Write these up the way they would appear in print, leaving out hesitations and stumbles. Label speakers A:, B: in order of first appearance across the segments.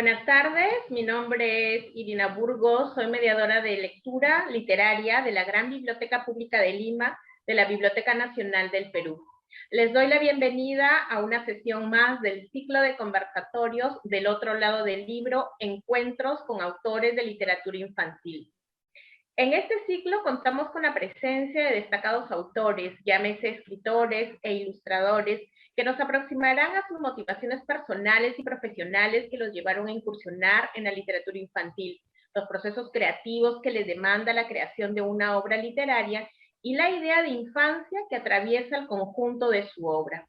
A: Buenas tardes, mi nombre es Irina Burgos, soy mediadora de lectura literaria de la Gran Biblioteca Pública de Lima, de la Biblioteca Nacional del Perú. Les doy la bienvenida a una sesión más del ciclo de conversatorios del otro lado del libro, Encuentros con autores de literatura infantil. En este ciclo contamos con la presencia de destacados autores, llámese escritores e ilustradores, que nos aproximarán a sus motivaciones personales y profesionales que los llevaron a incursionar en la literatura infantil, los procesos creativos que les demanda la creación de una obra literaria y la idea de infancia que atraviesa el conjunto de su obra.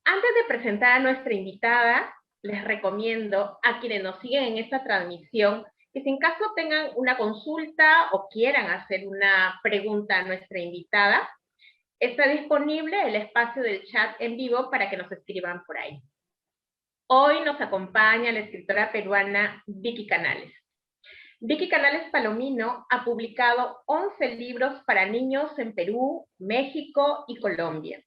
A: Antes de presentar a nuestra invitada, les recomiendo a quienes nos siguen en esta transmisión que si en caso tengan una consulta o quieran hacer una pregunta a nuestra invitada, está disponible el espacio del chat en vivo para que nos escriban por ahí. Hoy nos acompaña la escritora peruana Vicky Canales. Vicky Canales Palomino ha publicado 11 libros para niños en Perú, México y Colombia.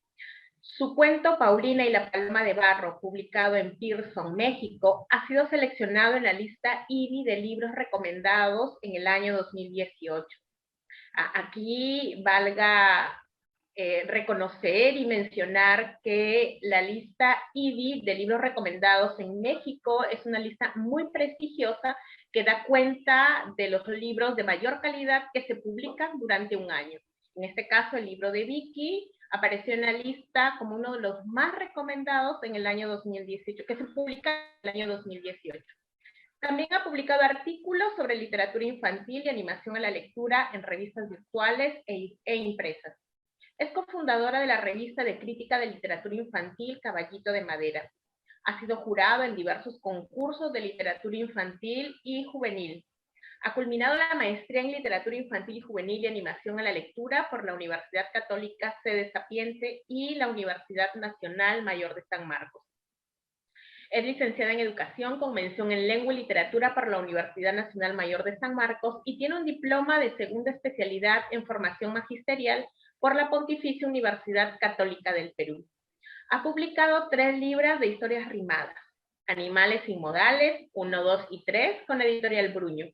A: Su cuento Paulina y la paloma de barro, publicado en Pearson, México, ha sido seleccionado en la lista IBI de libros recomendados en el año 2018. Aquí valga reconocer y mencionar que la lista IBI de libros recomendados en México es una lista muy prestigiosa que da cuenta de los libros de mayor calidad que se publican durante un año. En este caso, el libro de Vicky apareció en la lista como uno de los más recomendados en el año 2018, que se publica en el año 2018. También ha publicado artículos sobre literatura infantil y animación a la lectura en revistas virtuales e impresas. Es cofundadora de la revista de crítica de literatura infantil Caballito de Madera. Ha sido jurado en diversos concursos de literatura infantil y juvenil. Ha culminado la maestría en literatura infantil y juvenil y animación a la lectura por la Universidad Católica Sede Sapiente y la Universidad Nacional Mayor de San Marcos. Es licenciada en Educación con mención en Lengua y Literatura por la Universidad Nacional Mayor de San Marcos y tiene un diploma de segunda especialidad en formación magisterial por la Pontificia Universidad Católica del Perú. Ha publicado 3 libros de historias rimadas, Animales Inmodales, 1, 2 y 3, con Editorial Bruño.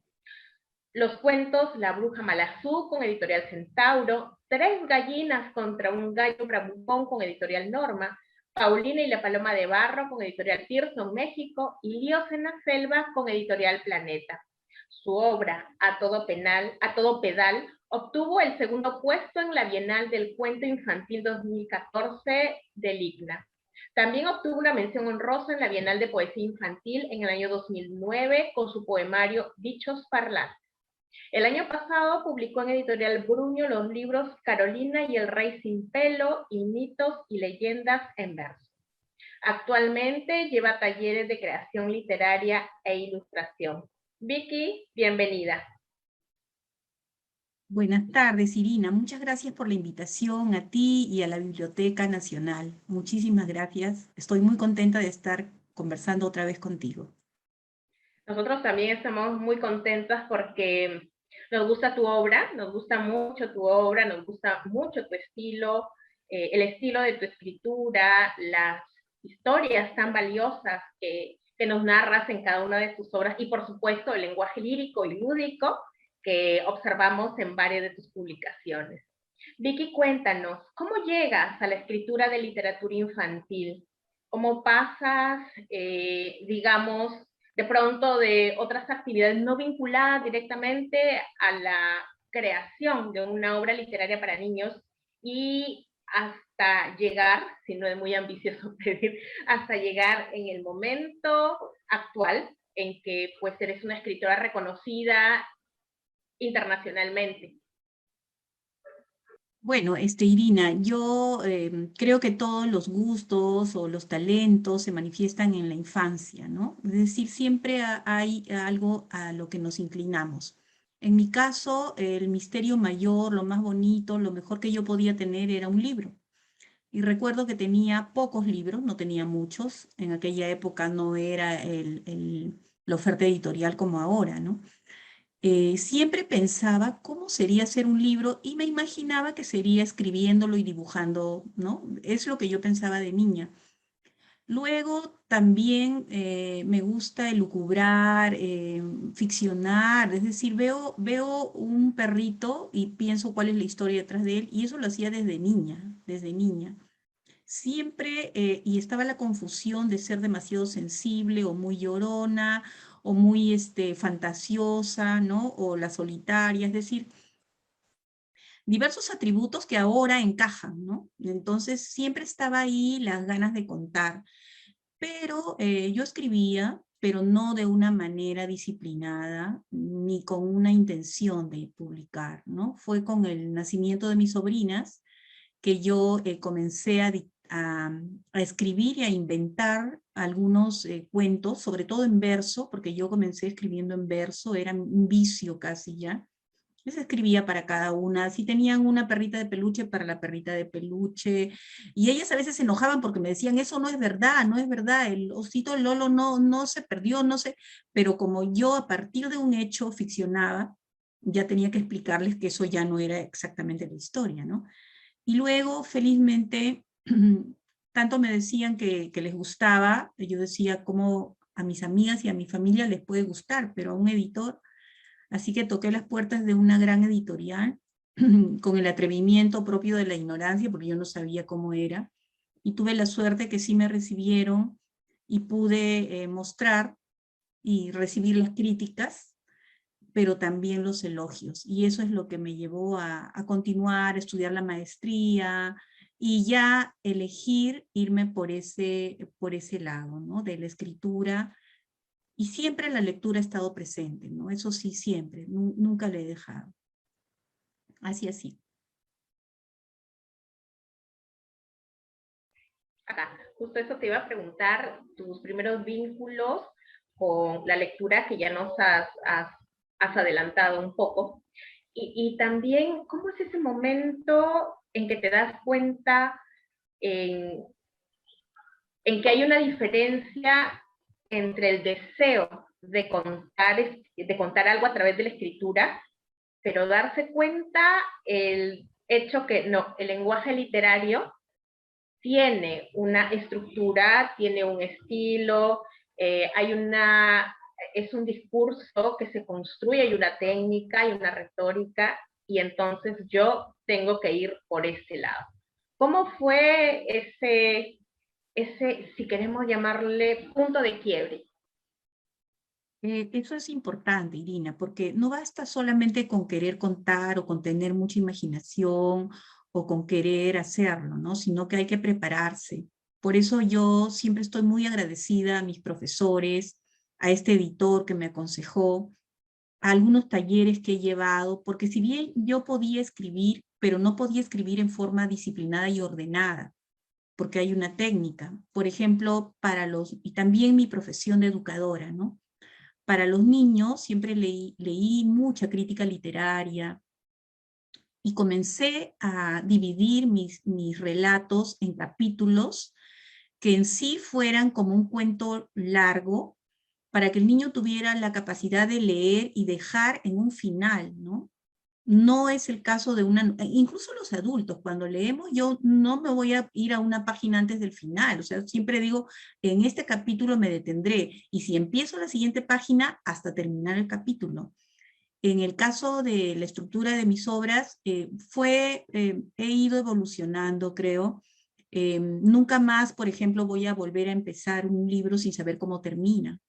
A: Los cuentos La Bruja Malazú, con Editorial Centauro, 3 gallinas contra un gallo bravucón, con Editorial Norma, Paulina y la paloma de barro, con Editorial Pearson, México, y Líos en la selva, con Editorial Planeta. Su obra, A todo pedal, obtuvo el segundo puesto en la Bienal del Cuento Infantil 2014 del ICNA. También obtuvo una mención honrosa en la Bienal de Poesía Infantil en el año 2009 con su poemario Dichos Parlantes. El año pasado publicó en Editorial Bruño los libros Carolina y el Rey sin pelo y Mitos y Leyendas en verso. Actualmente lleva talleres de creación literaria e ilustración. Vicky, bienvenida.
B: Buenas tardes, Irina. Muchas gracias por la invitación a ti y a la Biblioteca Nacional. Muchísimas gracias. Estoy muy contenta de estar conversando otra vez contigo.
A: Nosotros también estamos muy contentas porque nos gusta tu obra, nos gusta mucho tu obra, nos gusta mucho tu estilo, el estilo de tu escritura, las historias tan valiosas que nos narras en cada una de tus obras y por supuesto el lenguaje lírico y lúdico que observamos en varias de tus publicaciones. Vicky, cuéntanos, ¿cómo llegas a la escritura de literatura infantil? ¿Cómo pasas, digamos, de pronto de otras actividades no vinculadas directamente a la creación de una obra literaria para niños y hasta llegar, si no es muy ambicioso pedir, hasta llegar en el momento actual en que pues eres una escritora reconocida internacionalmente?
B: Bueno, Irina, yo creo que todos los gustos o los talentos se manifiestan en la infancia, ¿no? Es decir, siempre hay algo a lo que nos inclinamos. En mi caso, el misterio mayor, lo más bonito, lo mejor que yo podía tener era un libro. Y recuerdo que tenía pocos libros, no tenía muchos. En aquella época no era la oferta editorial como ahora, ¿no? Siempre pensaba cómo sería hacer un libro y me imaginaba que sería escribiéndolo y dibujando, ¿no? Es lo que yo pensaba de niña. Luego también me gusta elucubrar, ficcionar, es decir, veo un perrito y pienso cuál es la historia detrás de él, y eso lo hacía desde niña, desde niña. Siempre, y estaba la confusión de ser demasiado sensible o muy llorona o muy fantasiosa, ¿no? O la solitaria, es decir, diversos atributos que ahora encajan, ¿no? Entonces siempre estaba ahí las ganas de contar, pero yo escribía, pero no de una manera disciplinada, ni con una intención de publicar, ¿no? Fue con el nacimiento de mis sobrinas que yo comencé a escribir y a inventar algunos cuentos, sobre todo en verso, porque yo comencé escribiendo en verso, era un vicio casi ya. Les escribía para cada una, si tenían una perrita de peluche, para la perrita de peluche, y ellas a veces se enojaban porque me decían, eso no es verdad, no es verdad, el osito Lolo no se perdió, no sé, pero como yo a partir de un hecho ficcionaba, ya tenía que explicarles que eso ya no era exactamente la historia, ¿no? Y luego, felizmente, tanto me decían que les gustaba, yo decía, como a mis amigas y a mi familia les puede gustar, pero a un editor. Así que toqué las puertas de una gran editorial con el atrevimiento propio de la ignorancia, porque yo no sabía cómo era, y tuve la suerte que sí me recibieron y pude mostrar y recibir las críticas, pero también los elogios. Y eso es lo que me llevó a continuar, a estudiar la maestría y ya elegir irme por ese lado, ¿no? De la escritura. Y siempre la lectura ha estado presente, ¿no? Eso sí, siempre, nunca le he dejado. Así, así.
A: Acá, justo eso te iba a preguntar, tus primeros vínculos con la lectura que ya nos has adelantado un poco. Y también, ¿cómo es ese momento en que te das cuenta en, en que hay una diferencia entre el deseo de contar algo a través de la escritura, pero darse cuenta el hecho que no, el lenguaje literario tiene una estructura, tiene un estilo, hay una, es un discurso que se construye, hay una técnica, hay una retórica, y entonces yo tengo que ir por ese lado. ¿Cómo fue si queremos llamarle punto de quiebre?
B: Eso es importante, Irina, porque no basta solamente con querer contar o con tener mucha imaginación o con querer hacerlo, ¿no? Sino que hay que prepararse. Por eso yo siempre estoy muy agradecida a mis profesores, a este editor que me aconsejó, a algunos talleres que he llevado, porque si bien yo podía escribir, pero no podía escribir en forma disciplinada y ordenada, porque hay una técnica. Por ejemplo, y también mi profesión de educadora, ¿no? Para los niños siempre leí mucha crítica literaria y comencé a dividir mis relatos en capítulos que en sí fueran como un cuento largo para que el niño tuviera la capacidad de leer y dejar en un final, ¿no? No es el caso de incluso los adultos, cuando leemos, yo no me voy a ir a una página antes del final, o sea, siempre digo, en este capítulo me detendré, y si empiezo la siguiente página, hasta terminar el capítulo. En el caso de la estructura de mis obras, he ido evolucionando, creo. Nunca más, por ejemplo, voy a volver a empezar un libro sin saber cómo termina.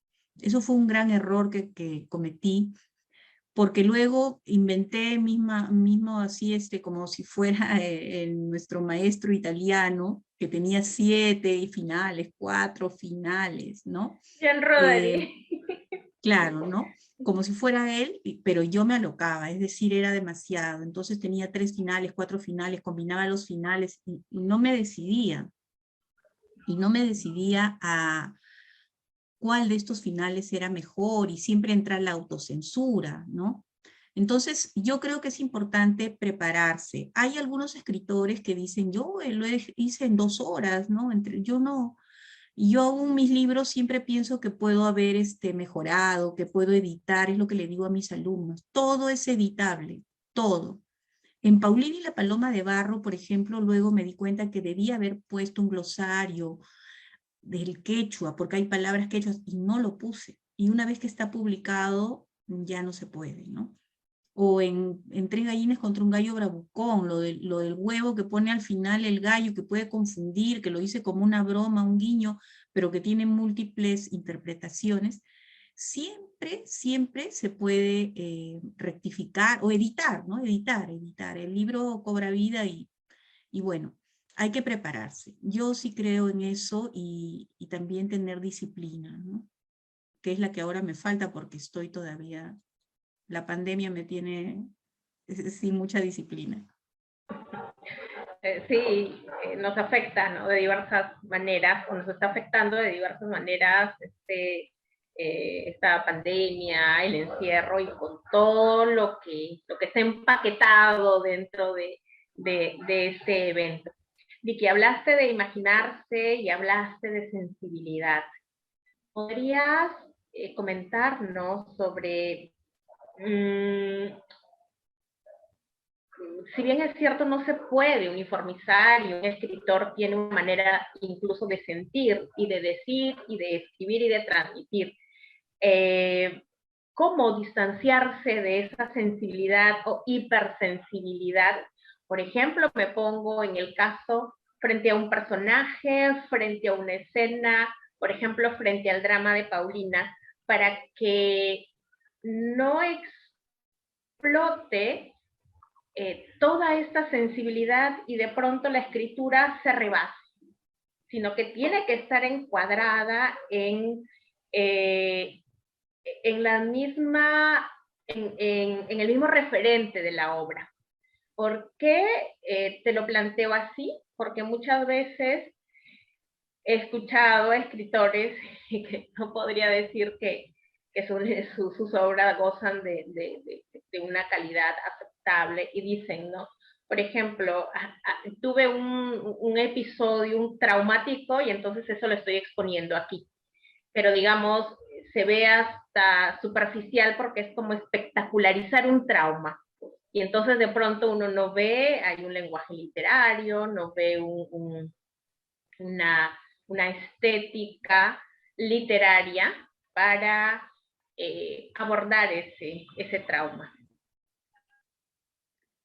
B: Eso fue un gran error que cometí, porque luego inventé mismo así, como si fuera nuestro maestro italiano, que tenía 7 finales, 4 finales, ¿no?
A: Jean
B: Eh,
A: Rodari.
B: claro, ¿no? Como si fuera él, pero yo me alocaba, es decir, era demasiado. Entonces tenía 3 finales, 4 finales, combinaba los finales y no me decidía. Y no me decidía a cuál de estos finales era mejor, y siempre entra la autocensura, ¿no? Entonces, yo creo que es importante prepararse. Hay algunos escritores que dicen, yo hice en 2 horas, ¿no? Yo no, yo aún mis libros siempre pienso que puedo haber mejorado, que puedo editar, es lo que le digo a mis alumnos. Todo es editable, todo. En Paulina y la Paloma de Barro, por ejemplo, luego me di cuenta que debía haber puesto un glosario, del quechua, porque hay palabras quechuas, y no lo puse. Y una vez que está publicado, ya no se puede, ¿no? O en Tres Gallines contra un Gallo Bravucón, lo del huevo que pone al final el gallo, que puede confundir, que lo dice como una broma, un guiño, pero que tiene múltiples interpretaciones. Siempre se puede rectificar o editar, ¿no? Editar. El libro cobra vida y bueno, hay que prepararse. Yo sí creo en eso y también tener disciplina, ¿no? Que es la que ahora me falta porque estoy todavía, la pandemia me tiene sin mucha disciplina.
A: Sí, nos afecta, ¿no? De diversas maneras, o nos está afectando de diversas maneras esta pandemia, el encierro y con todo lo que está empaquetado dentro de este evento. Vicky, hablaste de imaginarse y hablaste de sensibilidad. ¿Podrías comentarnos sobre si bien es cierto, no se puede uniformizar y un escritor tiene una manera incluso de sentir y de decir y de escribir y de transmitir, ¿cómo distanciarse de esa sensibilidad o hipersensibilidad? Por ejemplo, me pongo en el caso frente a un personaje, frente a una escena, por ejemplo, frente al drama de Paulina, para que no explote toda esta sensibilidad y de pronto la escritura se rebasa, sino que tiene que estar encuadrada en la misma, en el mismo referente de la obra. ¿Por qué te lo planteo así? Porque muchas veces he escuchado a escritores que no podría decir que sus obras gozan de una calidad aceptable y dicen, ¿no? Por ejemplo, tuve un episodio, un traumático, y entonces eso lo estoy exponiendo aquí. Pero digamos, se ve hasta superficial porque es como espectacularizar un trauma. Y entonces de pronto uno no ve, hay un lenguaje literario, no ve una estética literaria para abordar ese trauma.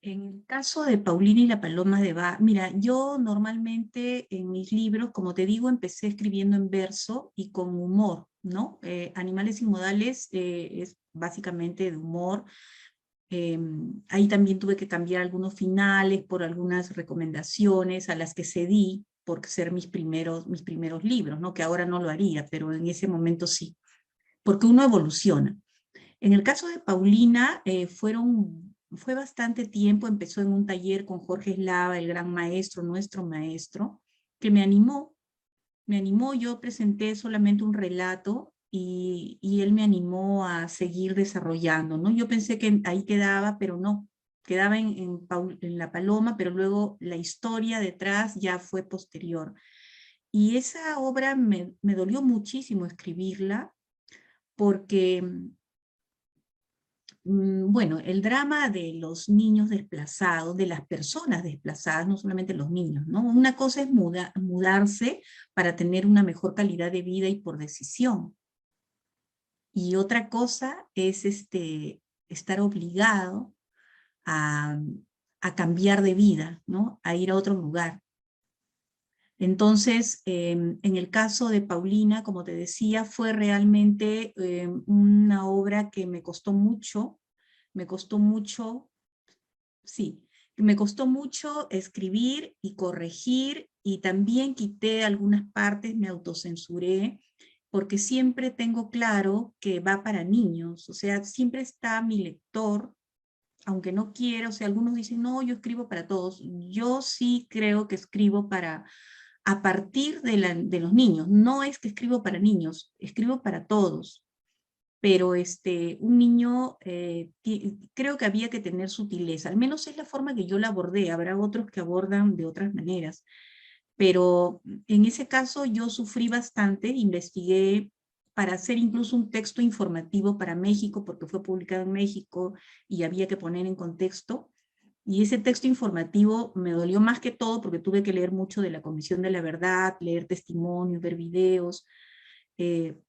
B: En el caso de Paulina y la paloma de Ba, mira, yo normalmente en mis libros, como te digo, empecé escribiendo en verso y con humor, ¿no? Animales Inmodales es básicamente de humor. Ahí también tuve que cambiar algunos finales por algunas recomendaciones a las que cedí por ser mis primeros libros, ¿no? Que ahora no lo haría, pero en ese momento sí, porque uno evoluciona. En el caso de Paulina, fue bastante tiempo, empezó en un taller con Jorge Eslava, el gran maestro, nuestro maestro, que me animó, yo presenté solamente un relato y él me animó a seguir desarrollando, ¿no? Yo pensé que ahí quedaba, pero no, quedaba en La Paloma, pero luego la historia detrás ya fue posterior. Y esa obra me dolió muchísimo escribirla, porque bueno, el drama de los niños desplazados, de las personas desplazadas, no solamente los niños, ¿no? Una cosa es mudarse para tener una mejor calidad de vida y por decisión. Y otra cosa es estar obligado a, a cambiar de vida, ¿no? A ir a otro lugar. Entonces, en el caso de Paulina, como te decía, fue realmente una obra que me costó mucho, sí, me costó mucho escribir y corregir, y también quité algunas partes, me autocensuré, porque siempre tengo claro que va para niños, o sea, siempre está mi lector, aunque no quiera, o sea, algunos dicen, no, yo escribo para todos, yo sí creo que escribo a partir de los niños, no es que escribo para niños, escribo para todos, pero un niño creo que había que tener sutileza, al menos es la forma que yo la abordé, habrá otros que abordan de otras maneras, pero en ese caso yo sufrí bastante, investigué para hacer incluso un texto informativo para México, porque fue publicado en México y había que poner en contexto, Y ese texto informativo me dolió más que todo porque tuve que leer mucho de la Comisión de la Verdad, leer testimonios, ver videos,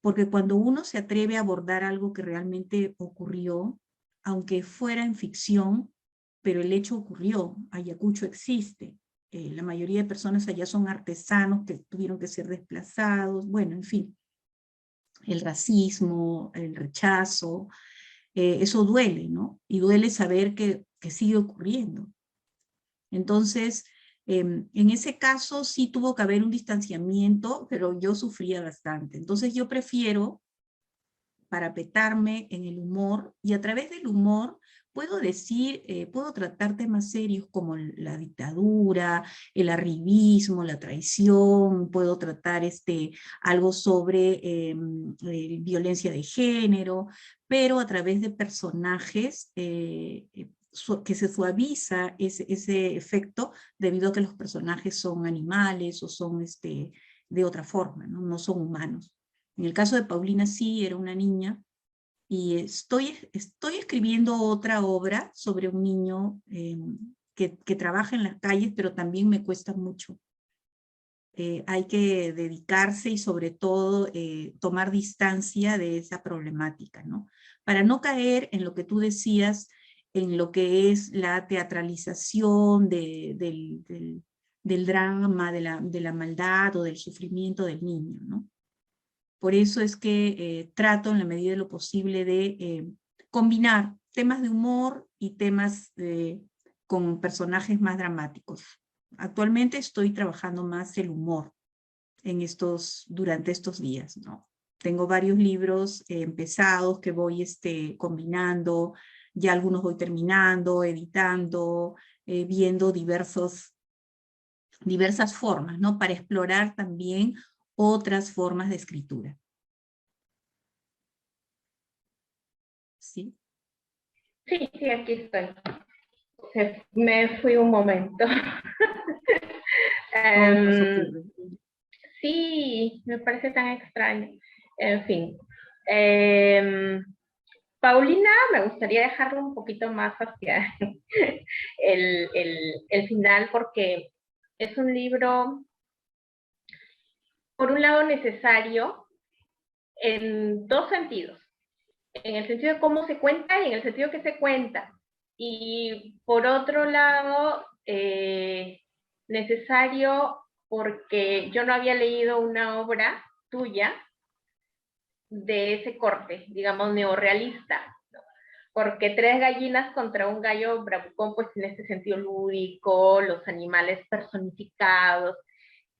B: porque cuando uno se atreve a abordar algo que realmente ocurrió, aunque fuera en ficción, pero el hecho ocurrió, Ayacucho existe, la mayoría de personas allá son artesanos que tuvieron que ser desplazados, bueno, en fin, el racismo, el rechazo, eso duele, ¿no? Y duele saber que sigue ocurriendo. Entonces, en ese caso sí tuvo que haber un distanciamiento, pero yo sufría bastante. Entonces yo prefiero parapetarme en el humor, y a través del humor puedo decir, puedo tratar temas serios como la dictadura, el arribismo, la traición, puedo tratar algo sobre violencia de género, pero a través de personajes que se suaviza ese efecto debido a que los personajes son animales o son de otra forma, ¿no? No son humanos. En el caso de Paulina sí, era una niña, y estoy escribiendo otra obra sobre un niño que trabaja en las calles, pero también me cuesta mucho. Hay que dedicarse y sobre todo tomar distancia de esa problemática, ¿no? Para no caer en lo que tú decías, en lo que es la teatralización del drama, de la maldad o del sufrimiento del niño, ¿no? Por eso es que trato en la medida de lo posible de combinar temas de humor y temas con personajes más dramáticos. Actualmente estoy trabajando más el humor durante estos días, ¿no? Tengo varios libros empezados que voy combinando, ya algunos voy terminando, editando, viendo diversas formas, ¿no? Para explorar también otras formas de escritura. ¿Sí?
A: Sí, sí, aquí estoy. Me fui un momento.
B: Nos ocurre.
A: Sí, me parece tan extraño. En fin. Paulina, me gustaría dejarlo un poquito más hacia el final, porque es un libro, por un lado, necesario en dos sentidos. En el sentido de cómo se cuenta y en el sentido que se cuenta. Y por otro lado, necesario porque yo no había leído una obra tuya de ese corte, digamos, neorrealista, ¿no? Porque Tres gallinas contra un gallo bravucón, pues en este sentido lúdico, los animales personificados,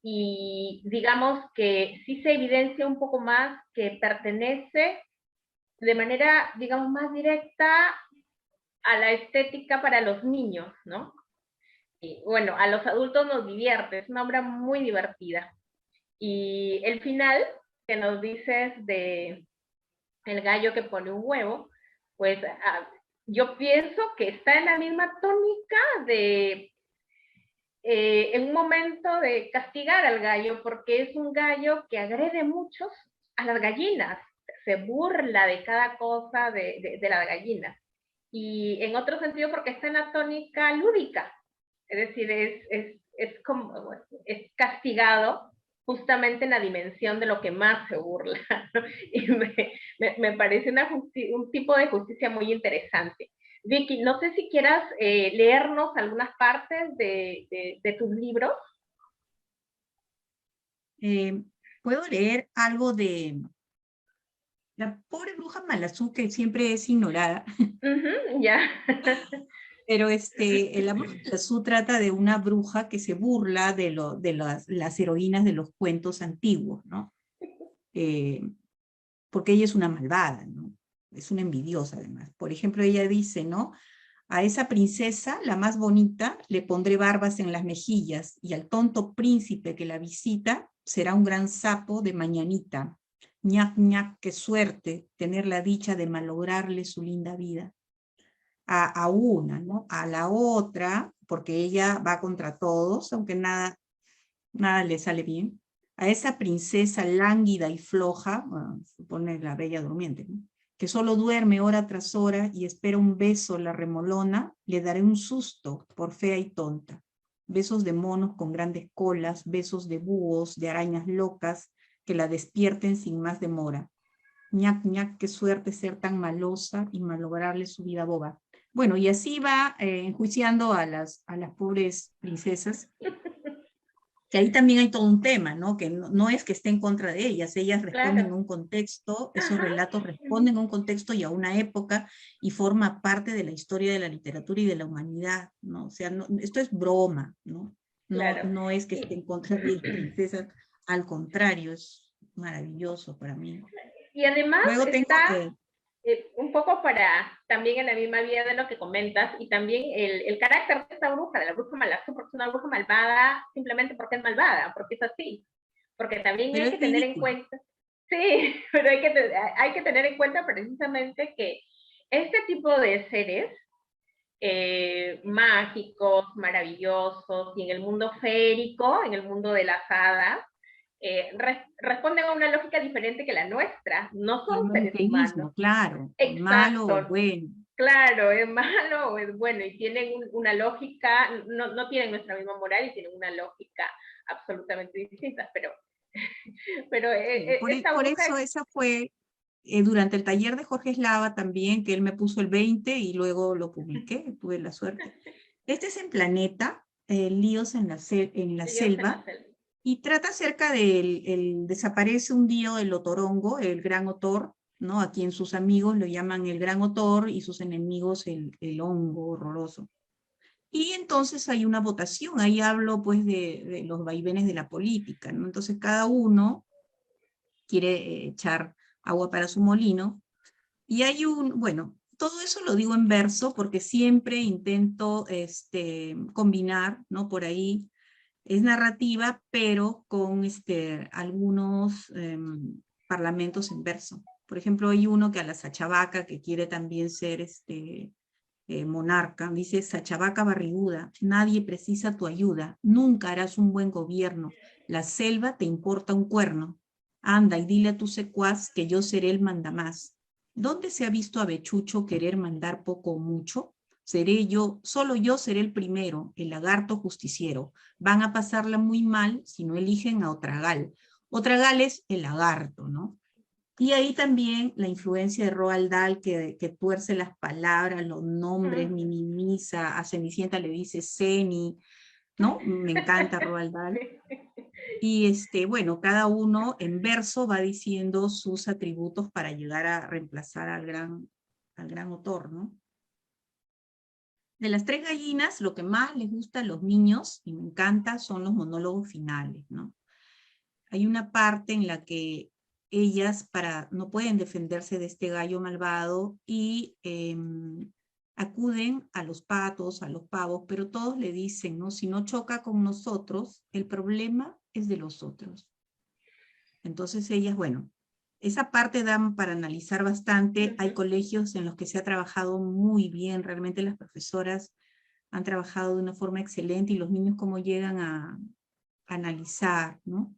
A: y digamos que sí se evidencia un poco más que pertenece de manera, digamos, más directa a la estética para los niños, ¿no? Y bueno, a los adultos nos divierte, es una obra muy divertida. Y el final que nos dices de el gallo que pone un huevo, pues yo pienso que está en la misma tónica de en un momento de castigar al gallo, porque es un gallo que agrede mucho a las gallinas, se burla de cada cosa de las gallinas. Y en otro sentido porque está en la tónica lúdica, es decir, es como, bueno, es castigado justamente en la dimensión de lo que más se burla, ¿no? Y me parece un tipo de justicia muy interesante. Vicky, no sé si quieras leernos algunas partes de tus libros.
B: Puedo leer algo de la pobre bruja Malazú, que siempre es ignorada.
A: Ya.
B: Pero la bruja Malazú trata de una bruja que se burla de las heroínas de los cuentos antiguos, ¿no? Porque ella es una malvada, ¿no? Es una envidiosa además. Por ejemplo, ella dice, ¿no? A esa princesa, la más bonita, le pondré barbas en las mejillas, y al tonto príncipe que la visita será un gran sapo de mañanita. Ñac, ñac, qué suerte tener la dicha de malograrle su linda vida. A una, ¿no? A la otra, porque ella va contra todos, aunque nada le sale bien. A esa princesa lánguida y floja, bueno, supone la Bella Durmiente, ¿no? que solo duerme hora tras hora y espera un beso la remolona, le daré un susto por fea y tonta. Besos de monos con grandes colas, besos de búhos, de arañas locas, que la despierten sin más demora. Ñac, ñac, qué suerte ser tan malosa y malograrle su vida boba. Bueno, y así va enjuiciando a las pobres princesas, que ahí también hay todo un tema, ¿no? Que no es que esté en contra de ellas responden a
A: Claro.
B: un contexto, esos
A: Ajá.
B: relatos
A: Ujú.
B: responden a un contexto y a una época y forma parte de la historia de la literatura y de la humanidad, ¿no? O sea, esto es broma, ¿no?
A: Claro.
B: No es que esté
A: Y,
B: en contra de las princesas, al contrario, es maravilloso para mí.
A: y además
B: Luego tengo,
A: está un poco para también en la misma vía de lo que comentas y también el carácter de esta bruja, de la bruja Malazo, porque es una bruja malvada simplemente porque es malvada, porque es así. Porque también
B: pero
A: hay
B: es
A: que tener en
B: ridículo.
A: cuenta, sí, pero hay que tener en cuenta precisamente que este tipo de seres mágicos, maravillosos, y en el mundo férico, en el mundo de las hadas, responden a una lógica diferente que la nuestra. No
B: El
A: son seres humanos.
B: maniqueísmo, claro, malo o
A: Exacto.
B: bueno.
A: Claro, es malo o es bueno, y tienen una lógica, no tienen nuestra misma moral y tienen una lógica absolutamente distinta, pero
B: Sí,
A: esta
B: por
A: bruja,
B: eso esa fue durante el taller de Jorge Eslava también, que él me puso el 20 y luego lo publiqué, tuve la suerte. Este es en Planeta, Líos en en la
A: Dios en
B: selva,
A: la selva.
B: y trata acerca del desaparece un día el otorongo, el gran otor, ¿no? A quien sus amigos lo llaman el gran otor y sus enemigos el hongo horroroso. Y entonces hay una votación, ahí hablo pues de los vaivenes de la política, ¿no? Entonces cada uno quiere echar agua para su molino, y hay bueno, todo eso lo digo en verso porque siempre intento combinar, ¿no? Por ahí es narrativa, pero con algunos parlamentos en verso. Por ejemplo, hay uno que a la Sachabaca, que quiere también ser monarca, dice: Sachabaca barriguda, nadie precisa tu ayuda, nunca harás un buen gobierno, la selva te importa un cuerno, anda y dile a tu secuaz que yo seré el mandamás. ¿Dónde se ha visto a Bechucho querer mandar poco o mucho? Seré yo, solo yo seré el primero, el lagarto justiciero. Van a pasarla muy mal si no eligen a Otragal. Otragal es el lagarto, ¿no? Y ahí también la influencia de Roald Dahl, que tuerce las palabras, los nombres, minimiza, a Cenicienta le dice Ceni, ¿no? Me encanta Roald Dahl. Y bueno, cada uno en verso va diciendo sus atributos para llegar a reemplazar al gran autor, ¿no? De las tres gallinas, lo que más les gusta a los niños, y me encanta, son los monólogos finales, ¿no? Hay una parte en la que ellas no pueden defenderse de este gallo malvado y acuden a los patos, a los pavos, pero todos le dicen, ¿no? Si no choca con nosotros, el problema es de los otros. Entonces ellas, bueno, esa parte dan para analizar bastante. Hay colegios en los que se ha trabajado muy bien, realmente las profesoras han trabajado de una forma excelente y los niños cómo llegan a analizar, ¿no?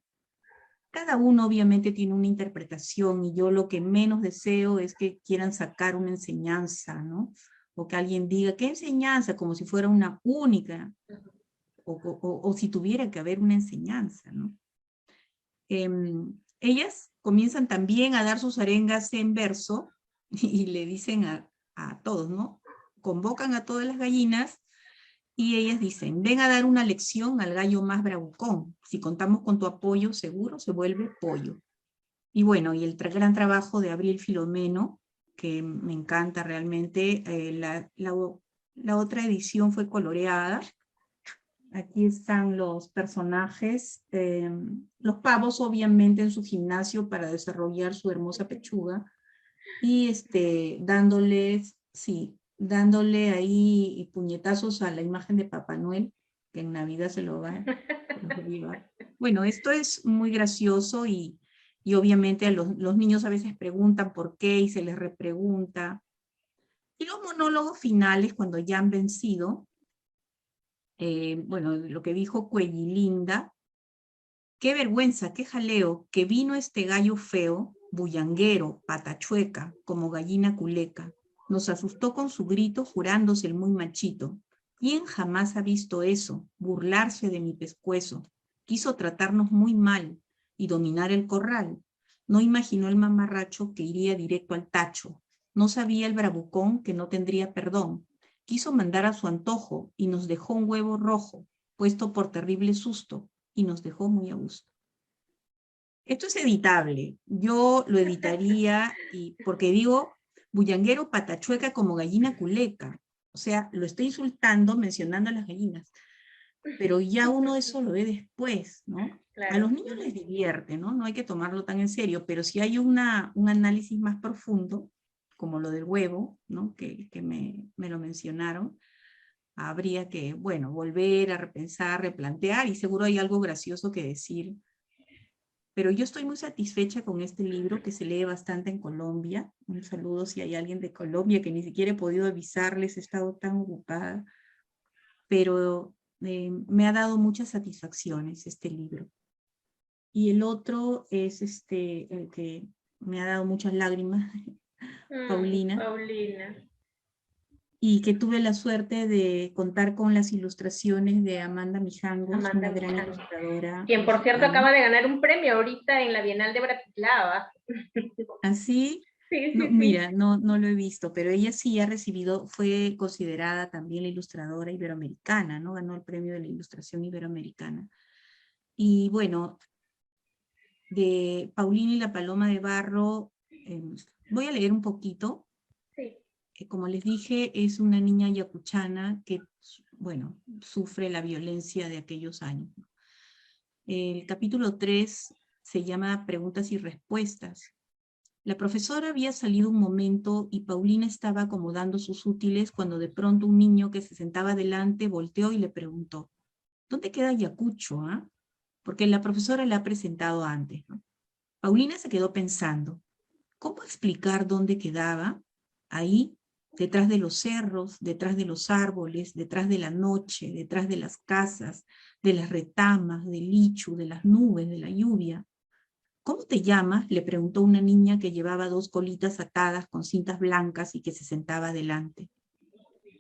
B: Cada uno obviamente tiene una interpretación y yo lo que menos deseo es que quieran sacar una enseñanza, ¿no? O que alguien diga, ¿qué enseñanza? Como si fuera una única, o si tuviera que haber una enseñanza, ¿no? Ellas comienzan también a dar sus arengas en verso y le dicen a todos, ¿no? Convocan a todas las gallinas y ellas dicen: ven a dar una lección al gallo más bravucón. Si contamos con tu apoyo, seguro se vuelve pollo. Y bueno, y el gran trabajo de Abril Filomeno, que me encanta realmente. La otra edición fue coloreada. Aquí están los personajes, los pavos obviamente en su gimnasio para desarrollar su hermosa pechuga, y dándoles, sí, dándole ahí puñetazos a la imagen de Papá Noel, que en Navidad se los va a llevar. Bueno, esto es muy gracioso y obviamente los niños a veces preguntan por qué y se les repregunta. Y los monólogos finales, cuando ya han vencido, bueno, lo que dijo Cuellilinda: qué vergüenza, qué jaleo, que vino este gallo feo, bullanguero, patachueca, como gallina culeca. Nos asustó con su grito, jurándose el muy machito. ¿Quién jamás ha visto eso? Burlarse de mi pescuezo. Quiso tratarnos muy mal y dominar el corral. No imaginó el mamarracho que iría directo al tacho. No sabía el bravucón que no tendría perdón. Quiso mandar a su antojo y nos dejó un huevo rojo, puesto por terrible susto, y nos dejó muy a gusto. Esto es editable. Yo lo editaría porque digo bullanguero patachueca como gallina culeca. O sea, lo estoy insultando mencionando a las gallinas. Pero ya uno eso lo ve después, ¿no? A
A: Claro.
B: los niños les divierte, ¿no? No hay que tomarlo tan en serio, pero si hay un análisis más profundo, como lo del huevo, ¿no? Que me lo mencionaron, habría que, bueno, volver a repensar, replantear, y seguro hay algo gracioso que decir. Pero yo estoy muy satisfecha con este libro que se lee bastante en Colombia. Un saludo si hay alguien de Colombia, que ni siquiera he podido avisarles, he estado tan ocupada. Pero me ha dado muchas satisfacciones este libro. Y el otro es el que me ha dado muchas lágrimas, Paulina,
A: Paulina.
B: y que tuve la suerte de contar con las ilustraciones de Amanda Mijangos,
A: Amanda
B: una gran
A: Mijangos,
B: ilustradora
A: quien por cierto
B: mexicana.
A: acaba de ganar un premio ahorita en la Bienal de Bratislava.
B: Así,
A: Sí,
B: no,
A: sí, sí.
B: mira, no lo he visto, pero ella sí ha recibido, fue considerada también la ilustradora iberoamericana, ¿no? Ganó el premio de la ilustración iberoamericana. Y bueno, de Paulina y la Paloma de Barro, voy a leer un poquito.
A: Sí.
B: Como les dije, es una niña yacuchana que, bueno, sufre la violencia de aquellos años. El capítulo 3 se llama Preguntas y Respuestas. La profesora había salido un momento y Paulina estaba acomodando sus útiles cuando de pronto un niño que se sentaba delante volteó y le preguntó: ¿dónde queda Yacucho? ¿Ah? Porque la profesora la ha presentado antes, ¿no? Paulina se quedó pensando, ¿cómo explicar dónde quedaba? Ahí, detrás de los cerros, detrás de los árboles, detrás de la noche, detrás de las casas, de las retamas, del lichu, de las nubes, de la lluvia. ¿Cómo te llamas?, le preguntó una niña que llevaba dos colitas atadas con cintas blancas y que se sentaba delante.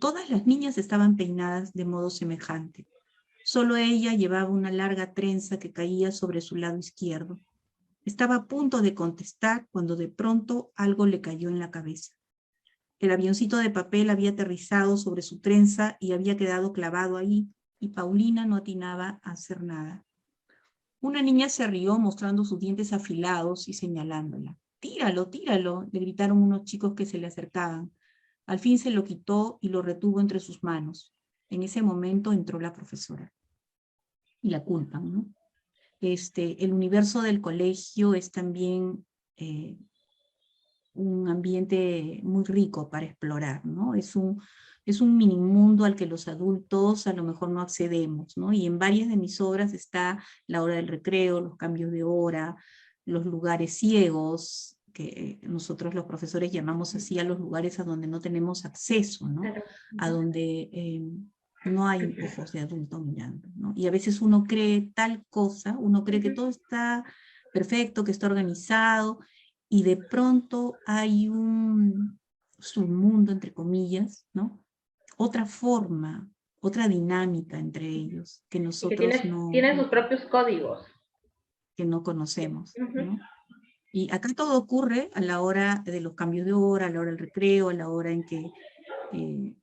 B: Todas las niñas estaban peinadas de modo semejante. Solo ella llevaba una larga trenza que caía sobre su lado izquierdo. Estaba a punto de contestar cuando de pronto algo le cayó en la cabeza. El avioncito de papel había aterrizado sobre su trenza y había quedado clavado ahí, y Paulina no atinaba a hacer nada. Una niña se rió mostrando sus dientes afilados y señalándola. «Tíralo, tíralo», le gritaron unos chicos que se le acercaban. Al fin se lo quitó y lo retuvo entre sus manos. En ese momento entró la profesora. Y la culpan, ¿no? El universo del colegio es también un ambiente muy rico para explorar, ¿no? Es un mini mundo al que los adultos a lo mejor no accedemos, ¿no? Y en varias de mis obras está la hora del recreo, los cambios de hora, los lugares ciegos, que nosotros los profesores llamamos así a los lugares a donde no tenemos acceso, ¿no?
A: Claro.
B: A donde no hay ojos de adulto mirando, ¿no? Y a veces uno cree tal cosa, uno cree que todo está perfecto, que está organizado, y de pronto hay un submundo, entre comillas, ¿no? Otra forma, otra dinámica entre ellos que
A: Y que
B: nosotros
A: tiene sus propios códigos.
B: que no conocemos,
A: Uh-huh.
B: ¿no? Y acá todo ocurre a la hora de los cambios de hora, a la hora del recreo, a la hora en que,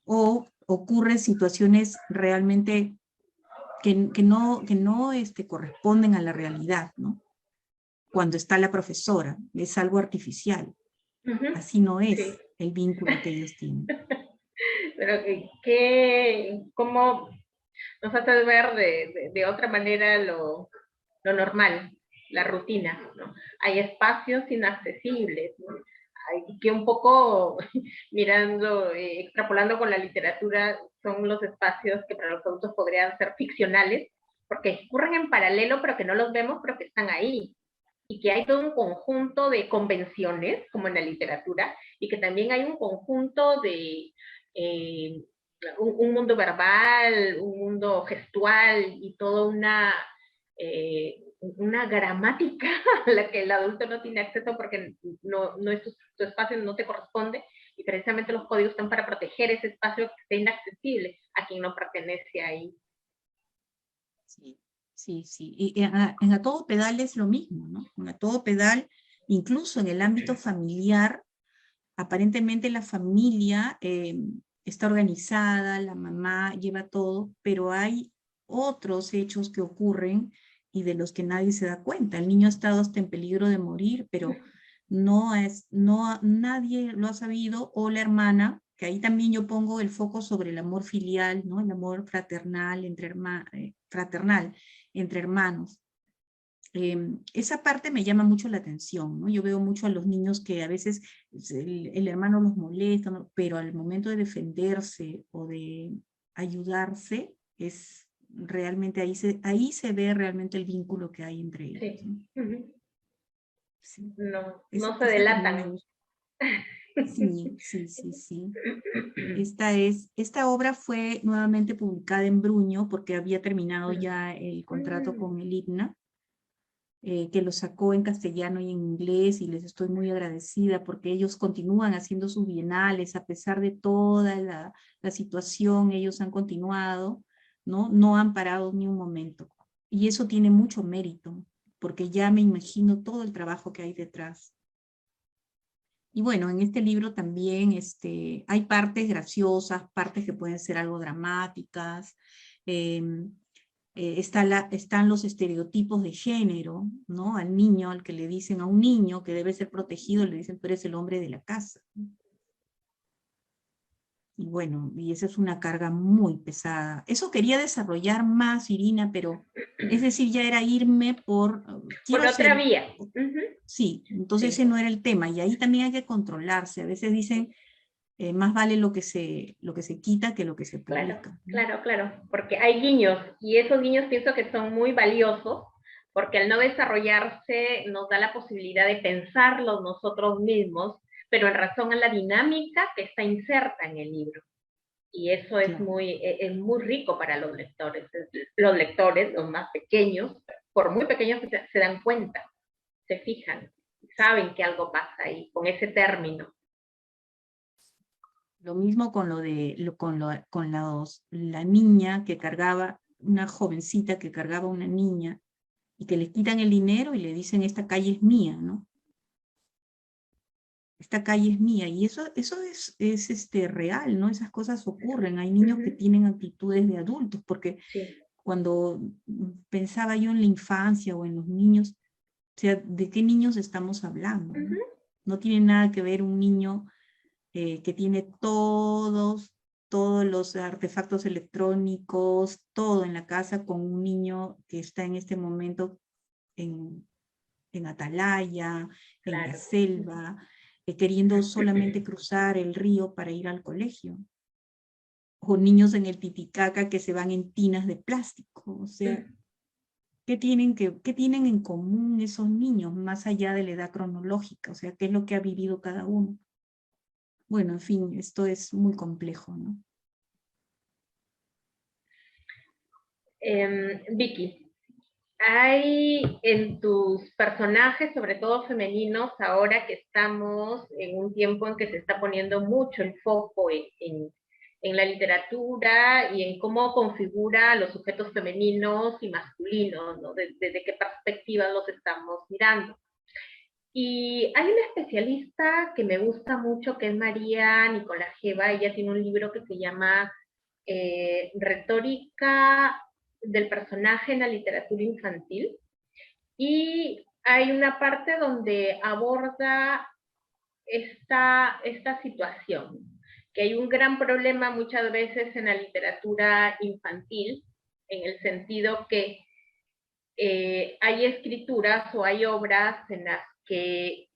B: o ocurren situaciones realmente que no corresponden a la realidad, ¿no? Cuando está la profesora, es algo artificial.
A: Uh-huh.
B: Así no
A: Sí.
B: es el vínculo que ellos tienen.
A: Pero ¿cómo nos hace ver de otra manera lo normal, la rutina, ¿no? Hay espacios inaccesibles, ¿no? Hay que un poco mirando, extrapolando con la literatura, son los espacios que para los adultos podrían ser ficcionales, porque ocurren en paralelo, pero que no los vemos, pero que están ahí. Y que hay todo un conjunto de convenciones, como en la literatura, y que también hay un conjunto de un mundo verbal, un mundo gestual y toda una una gramática a la que el adulto no tiene acceso porque no es tu espacio, no te corresponde, y precisamente los códigos están para proteger ese espacio que esté inaccesible a quien no pertenece ahí.
B: Sí, sí, sí. Y en A Todo Pedal es lo mismo, ¿no? En A Todo Pedal, incluso en el ámbito familiar, aparentemente la familia está organizada, la mamá lleva todo, pero hay otros hechos que ocurren y de los que nadie se da cuenta. El niño ha estado hasta en peligro de morir, pero nadie lo ha sabido, o la hermana, que ahí también yo pongo el foco sobre el amor filial, ¿no? El amor fraternal fraternal entre hermanos. Esa parte me llama mucho la atención, ¿no? Yo veo mucho a los niños que a veces el hermano los molesta, ¿no? Pero al momento de defenderse o de ayudarse, es realmente ahí se ve realmente el vínculo que hay entre ellos,
A: Sí.
B: ¿no?
A: Uh-huh.
B: Sí.
A: No se
B: Esa también me
A: delatan.
B: gusta. Sí, sí, sí, sí. Esta obra fue nuevamente publicada en Bruño porque había terminado ya el contrato con el IPNA, que lo sacó en castellano y en inglés, y les estoy muy agradecida porque ellos continúan haciendo sus bienales a pesar de toda la situación. Ellos han continuado, ¿no? No han parado ni un momento. Y eso tiene mucho mérito, porque ya me imagino todo el trabajo que hay detrás. Y bueno, en este libro también hay partes graciosas, partes que pueden ser algo dramáticas, están los estereotipos de género, ¿no? Al niño, al que le dicen a un niño que debe ser protegido, le dicen, tú eres el hombre de la casa. Y bueno, y esa es una carga muy pesada. Eso quería desarrollar más, Irina, pero es decir, ya era irme
A: Por
B: quiero
A: otra
B: hacer,
A: vía. Uh-huh.
B: sí, entonces ese
A: Sí.
B: no era el tema, y ahí también hay que controlarse. A veces dicen, más vale lo que se quita que lo que se
A: Claro,
B: publica, ¿no?
A: claro, claro, porque hay guiños y esos guiños pienso que son muy valiosos porque al no desarrollarse nos da la posibilidad de pensarlos nosotros mismos, pero en razón a la dinámica que está inserta en el libro. Y eso
B: Claro.
A: es muy rico para los lectores. Los más pequeños, por muy pequeños se dan cuenta, se fijan, saben que algo pasa ahí con ese término.
B: Lo mismo con la niña que cargaba, una jovencita que cargaba una niña, y que le quitan el dinero y le dicen, esta calle es mía, ¿no? Esta calle es mía, y eso es real, ¿no? Esas cosas ocurren. Hay niños que
A: Uh-huh.
B: tienen actitudes de adultos, porque
A: Sí.
B: cuando pensaba yo en la infancia o en los niños, o sea, ¿de qué niños estamos hablando? ¿No?
A: Uh-huh.
B: No tiene nada que ver un niño que tiene todos los artefactos electrónicos, todo en la casa, con un niño que está en este momento en Atalaya, en la
A: Claro.
B: selva, queriendo solamente cruzar el río para ir al colegio. O niños en el Titicaca que se van en tinas de plástico. O sea, ¿qué tienen en común esos niños más allá de la edad cronológica? O sea, ¿qué es lo que ha vivido cada uno? Bueno, en fin, esto es muy complejo, ¿no?
A: Vicky, hay en tus personajes, sobre todo femeninos, ahora que estamos en un tiempo en que se está poniendo mucho el foco en la literatura y en cómo configura a los sujetos femeninos y masculinos, ¿no? Desde qué perspectiva los estamos mirando. Y hay una especialista que me gusta mucho, que es María Nicolás Geva. Ella tiene un libro que se llama Retórica del personaje en la literatura infantil. Y hay una parte donde aborda esta situación, que hay un gran problema muchas veces en la literatura infantil, en el sentido que hay escrituras o hay obras en las que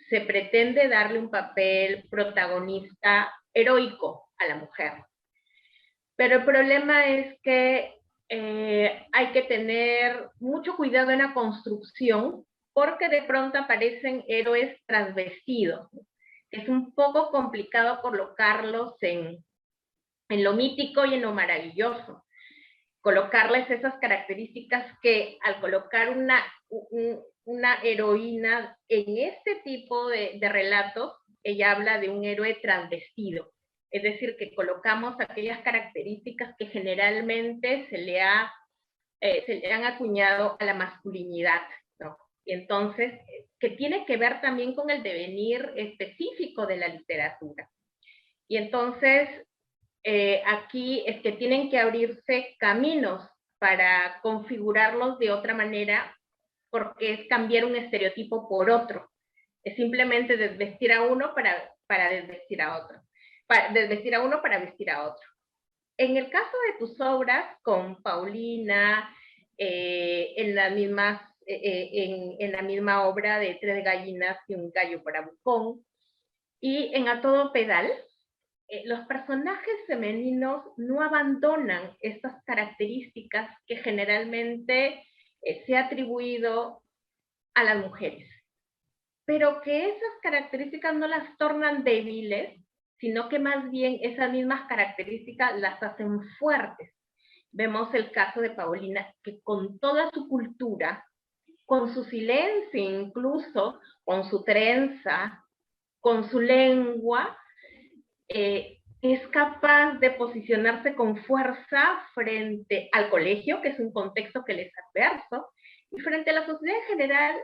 A: se pretende darle un papel protagonista heroico a la mujer. Pero el problema es que hay que tener mucho cuidado en la construcción porque de pronto aparecen héroes transvestidos. Es un poco complicado colocarlos en lo mítico y en lo maravilloso. colocarles esas características que al colocar una heroína en este tipo de relatos, ella habla de un héroe transvestido. Es decir, que colocamos aquellas características que generalmente se le han acuñado a la masculinidad, ¿no? Y entonces, que tiene que ver también con el devenir específico de la literatura. Y entonces, aquí es que tienen que abrirse caminos para configurarlos de otra manera, porque es cambiar un estereotipo por otro. Es simplemente desvestir a uno para desvestir a otro. Desvestir a uno para vestir a otro. En el caso de tus obras, con Paulina, en las mismas, en la misma obra de Tres gallinas y un gallo para Bucón, y en A Todo Pedal, los personajes femeninos no abandonan estas características que generalmente se ha atribuido a las mujeres, pero que esas características no las tornan débiles, sino que más bien esas mismas características las hacen fuertes. Vemos el caso de Paulina, que con toda su cultura, con su silencio incluso, con su trenza, con su lengua, es capaz de posicionarse con fuerza frente al colegio, que es un contexto que les es adverso, y frente a la sociedad en general,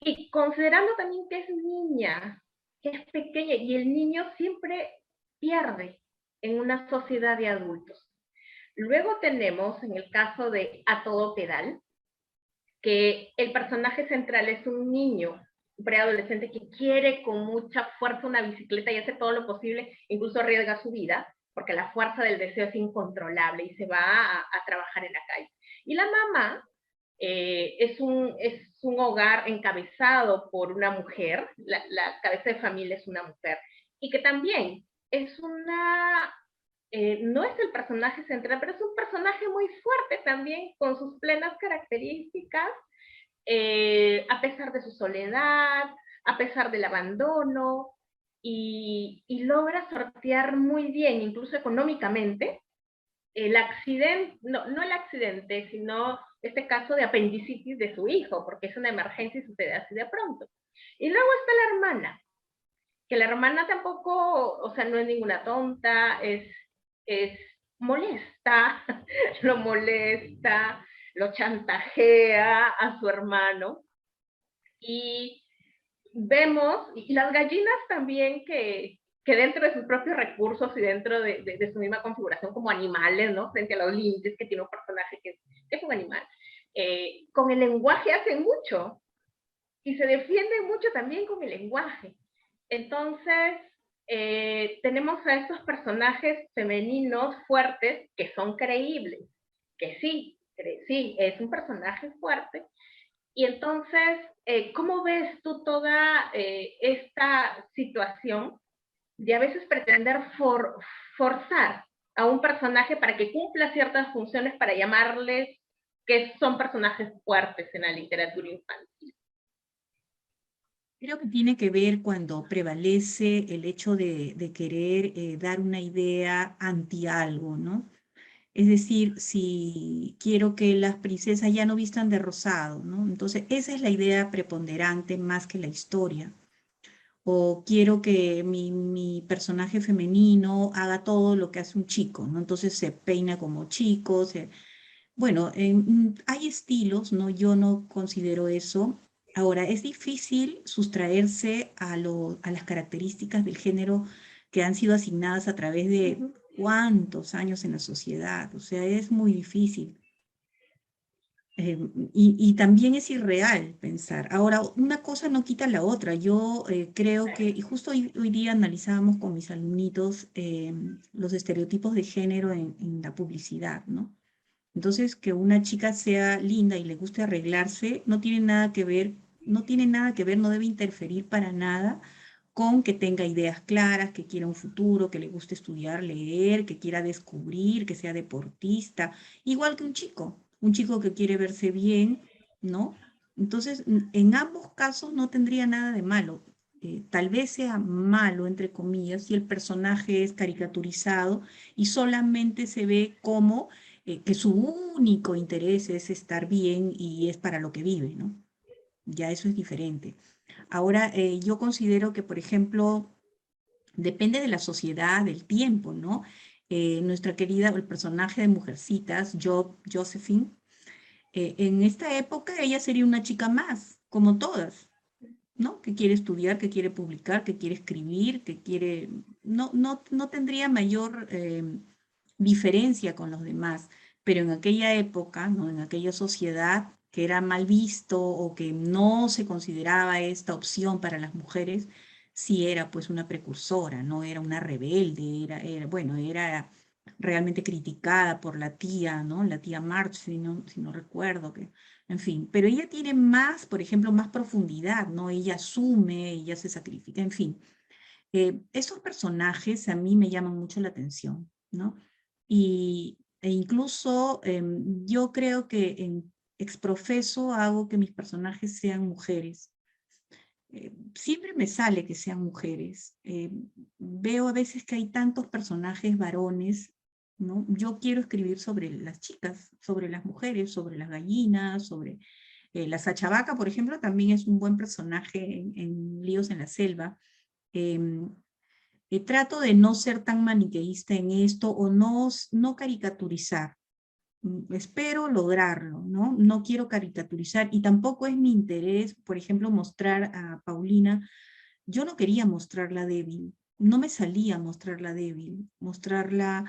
A: y considerando también que es niña, que es pequeña, y el niño siempre pierde en una sociedad de adultos. Luego tenemos, en el caso de A Todo Pedal, que el personaje central es un niño, un preadolescente que quiere con mucha fuerza una bicicleta y hace todo lo posible, incluso arriesga su vida, porque la fuerza del deseo es incontrolable y se va a trabajar en la calle. Y la mamá es un hogar encabezado por una mujer, la cabeza de familia es una mujer, y que también es no es el personaje central, pero es un personaje muy fuerte también, con sus plenas características, a pesar de su soledad, a pesar del abandono, y logra sortear muy bien, incluso económicamente, el accidente, no el accidente, sino este caso de apendicitis de su hijo, porque es una emergencia y sucede así de pronto. Y luego está la hermana, que la hermana tampoco, o sea, no es ninguna tonta, es molesta, lo molesta, lo chantajea a su hermano. Y vemos, y las gallinas también que dentro de sus propios recursos y dentro de su misma configuración como animales, ¿no? Frente a los linces, que tiene un personaje que es un animal, con el lenguaje hacen mucho y se defienden mucho también con el lenguaje. Entonces, tenemos a estos personajes femeninos fuertes que son creíbles, que sí, es un personaje fuerte. Y entonces, ¿cómo ves tú toda esta situación de a veces pretender forzar a un personaje para que cumpla ciertas funciones para llamarles que son personajes fuertes en la literatura infantil?
B: Creo que tiene que ver cuando prevalece el hecho de querer dar una idea anti algo, ¿no? Es decir, si quiero que las princesas ya no vistan de rosado, ¿no? Entonces, esa es la idea preponderante más que la historia. O quiero que mi personaje femenino haga todo lo que hace un chico, ¿no? Entonces se peina como chico. Bueno, hay estilos, ¿no? Yo no considero eso. Ahora, es difícil sustraerse a las características del género que han sido asignadas a través de cuántos años en la sociedad. O sea, es muy difícil. Y también es irreal pensar. Ahora, una cosa no quita la otra. Yo creo que, y justo hoy día analizábamos con mis alumnitos los estereotipos de género en la publicidad, ¿no? Entonces, que una chica sea linda y le guste arreglarse, no tiene nada que ver, no tiene nada que ver, no debe interferir para nada con que tenga ideas claras, que quiera un futuro, que le guste estudiar, leer, que quiera descubrir, que sea deportista, igual que un chico que quiere verse bien, ¿no? Entonces, en ambos casos no tendría nada de malo. Tal vez sea malo, entre comillas, si el personaje es caricaturizado y solamente se ve como que su único interés es estar bien y es para lo que vive, ¿no? Ya eso es diferente. Ahora, yo considero que, por ejemplo, depende de la sociedad, del tiempo, ¿no? Nuestra querida, el personaje de Mujercitas, Josephine, en esta época ella sería una chica más, como todas, ¿no? Que quiere estudiar, que quiere publicar, que quiere escribir, que quiere... No tendría mayor diferencia con los demás, pero en aquella época, ¿no? En aquella sociedad que era mal visto o que no se consideraba esta opción para las mujeres, sí era pues una precursora, no era una rebelde, bueno, era realmente criticada por la tía, ¿no? La tía March, si no recuerdo, que, en fin, pero ella tiene más, por ejemplo, más profundidad, ¿no? Ella asume, ella se sacrifica, en fin. Esos personajes a mí me llaman mucho la atención, ¿no? E incluso yo creo que en exprofeso hago que mis personajes sean mujeres. Siempre me sale que sean mujeres. Veo a veces que hay tantos personajes varones, ¿no? Yo quiero escribir sobre las chicas, sobre las mujeres, sobre las gallinas, sobre la Sachavaca, por ejemplo, también es un buen personaje en Líos en la Selva. Em, Trato de no ser tan maniqueísta en esto o no caricaturizar. Espero lograrlo, ¿no? No quiero caricaturizar y tampoco es mi interés, por ejemplo, mostrar a Paulina. Yo no quería mostrarla débil, no me salía mostrarla débil, mostrarla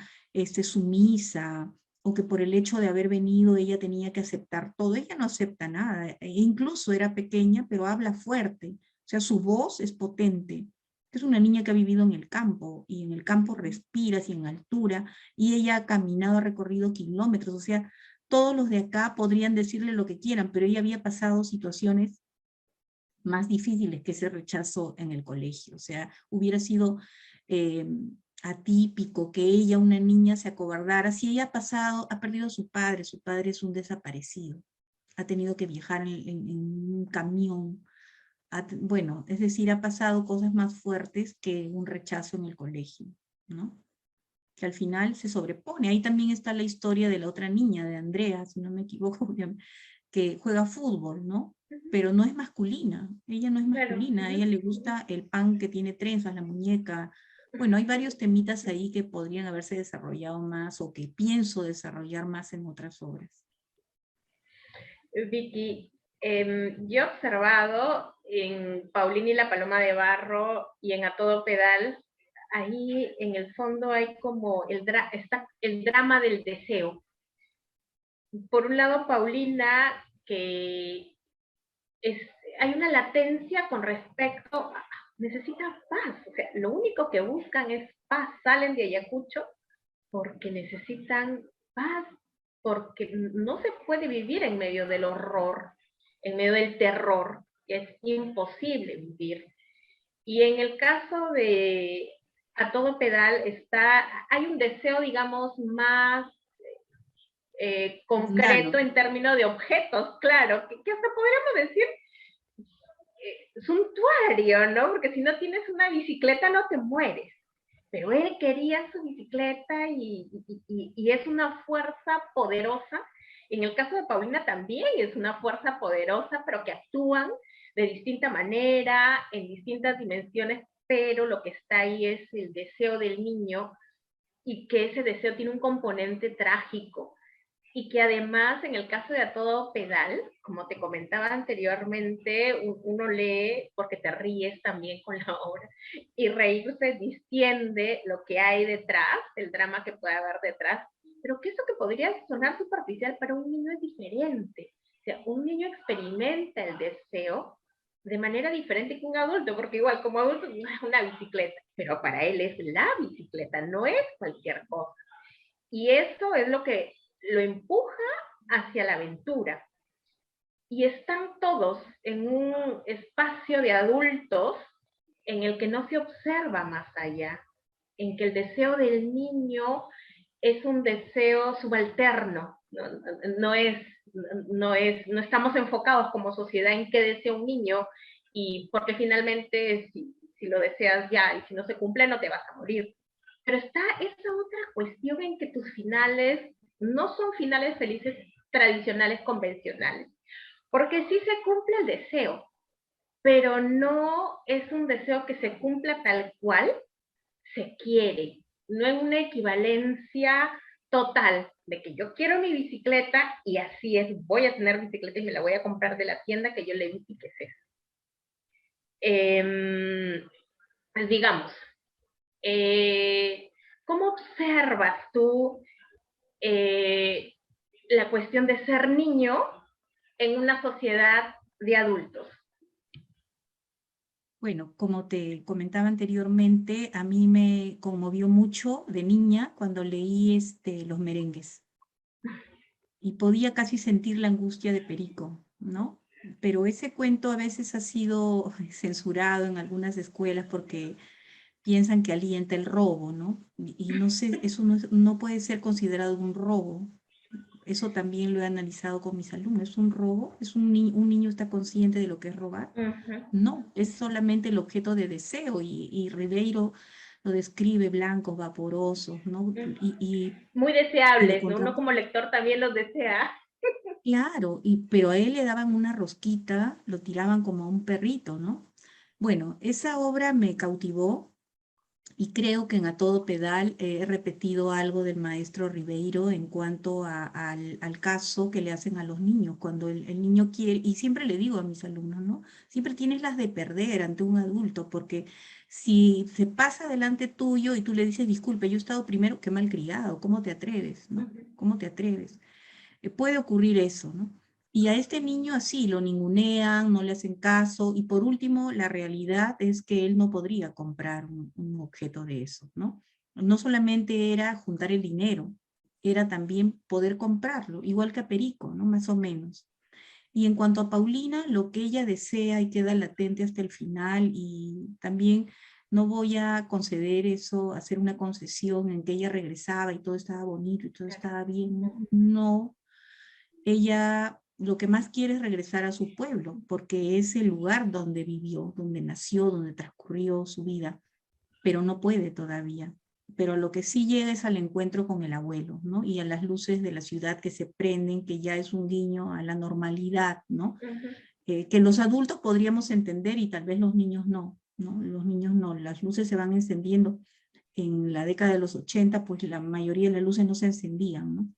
B: sumisa, o que por el hecho de haber venido ella tenía que aceptar todo. Ella no acepta nada, e incluso era pequeña, pero habla fuerte, o sea, su voz es potente. Es una niña que ha vivido en el campo, y en el campo respiras y en altura, y ella ha caminado, ha recorrido kilómetros, o sea, todos los de acá podrían decirle lo que quieran, pero ella había pasado situaciones más difíciles que ese rechazo en el colegio. O sea, hubiera sido eh, atípico que ella, una niña, se acobardara. Si ella ha perdido a su padre es un desaparecido, ha tenido que viajar en un camión. Bueno, es decir, ha pasado cosas más fuertes que un rechazo en el colegio, ¿no? Que al final se sobrepone. Ahí también está la historia de la otra niña, de Andrea, si no me equivoco, que juega fútbol, ¿no? Pero no es masculina, ella no es
A: Claro.
B: masculina, a ella le gusta el pan que tiene trenzas, la muñeca. Bueno, hay varios temitas ahí que podrían haberse desarrollado más o que pienso desarrollar más en otras obras.
A: Vicky, yo he observado en Paulina y la Paloma de Barro y en A Todo Pedal, ahí en el fondo hay como está el drama del deseo. Por un lado, Paulina, que es, hay una latencia con respecto a necesitan paz, o sea, lo único que buscan es paz, salen de Ayacucho porque necesitan paz, porque no se puede vivir en medio del horror, en medio del terror, que es imposible vivir. Y en el caso de A Todo Pedal hay un deseo, digamos, más concreto
B: Mundano.
A: en términos de objetos, claro, que hasta podríamos decir suntuario, ¿no? Porque si no tienes una bicicleta no te mueres. Pero él quería su bicicleta y es una fuerza poderosa. En el caso de Paulina también es una fuerza poderosa, pero que actúan de distinta manera, en distintas dimensiones, pero lo que está ahí es el deseo del niño y que ese deseo tiene un componente trágico y que además en el caso de A Todo Pedal, como te comentaba anteriormente, uno lee porque te ríes también con la obra y reírse distiende lo que hay detrás, el drama que puede haber detrás, pero que eso que podría sonar superficial para un niño es diferente. O sea, un niño experimenta el deseo de manera diferente que un adulto, porque igual como adulto es una bicicleta, pero para él es la bicicleta, no es cualquier cosa. Y eso es lo que lo empuja hacia la aventura. Y están todos en un espacio de adultos en el que no se observa más allá, en que el deseo del niño es un deseo subalterno, no estamos enfocados como sociedad en qué desea un niño y porque finalmente si lo deseas ya y si no se cumple no te vas a morir. Pero está esa otra cuestión en que tus finales no son finales felices tradicionales, convencionales, porque sí se cumple el deseo, pero no es un deseo que se cumpla tal cual se quiere, no en una equivalencia total de que yo quiero mi bicicleta y así es, voy a tener bicicleta y me la voy a comprar de la tienda que yo le vi y que es eso. Pues digamos, ¿cómo observas tú eh, la cuestión de ser niño en una sociedad de adultos?
B: Bueno, como te comentaba anteriormente, a mí me conmovió mucho de niña cuando leí los merengues y podía casi sentir la angustia de Perico, ¿no? Pero ese cuento a veces ha sido censurado en algunas escuelas porque piensan que alienta el robo, ¿no? Y no sé, eso no puede ser considerado un robo. Eso también lo he analizado con mis alumnos. ¿Es un robo? ¿Es un niño está consciente de lo que es robar? No, es solamente el objeto de deseo y Ribeiro lo describe blancos, vaporosos, ¿no?
A: Muy
B: Y lo
A: deseables, ¿no? Uno
B: contrario.
A: como lector también los desea.
B: Claro, pero a él le daban una rosquita, lo tiraban como a un perrito, ¿no? Bueno, esa obra me cautivó y creo que en A Todo Pedal he repetido algo del maestro Ribeiro en cuanto al caso que le hacen a los niños, cuando el niño quiere, y siempre le digo a mis alumnos, ¿no? Siempre tienes las de perder ante un adulto, porque si se pasa delante tuyo y tú le dices, disculpe, yo he estado primero, qué malcriado, ¿cómo te atreves, no? ¿Cómo te atreves? Puede ocurrir eso, ¿no? Y a este niño así lo ningunean, no le hacen caso, y por último, la realidad es que él no podría comprar un objeto de eso, ¿no? No solamente era juntar el dinero, era también poder comprarlo, igual que a Perico, ¿no? Más o menos. Y en cuanto a Paulina, lo que ella desea y queda latente hasta el final, y también no voy a conceder eso, hacer una concesión en que ella regresaba y todo estaba bonito y todo estaba bien. No, ella lo que más quiere es regresar a su pueblo, porque es el lugar donde vivió, donde nació, donde transcurrió su vida, pero no puede todavía. Pero lo que sí llega es al encuentro con el abuelo, ¿no? Y a las luces de la ciudad que se prenden, que ya es un guiño a la normalidad, ¿no? Que los adultos podríamos entender y tal vez los niños no, ¿no? Los niños no, las luces se van encendiendo. En la década de los 80, pues la mayoría de las luces no se encendían, ¿no?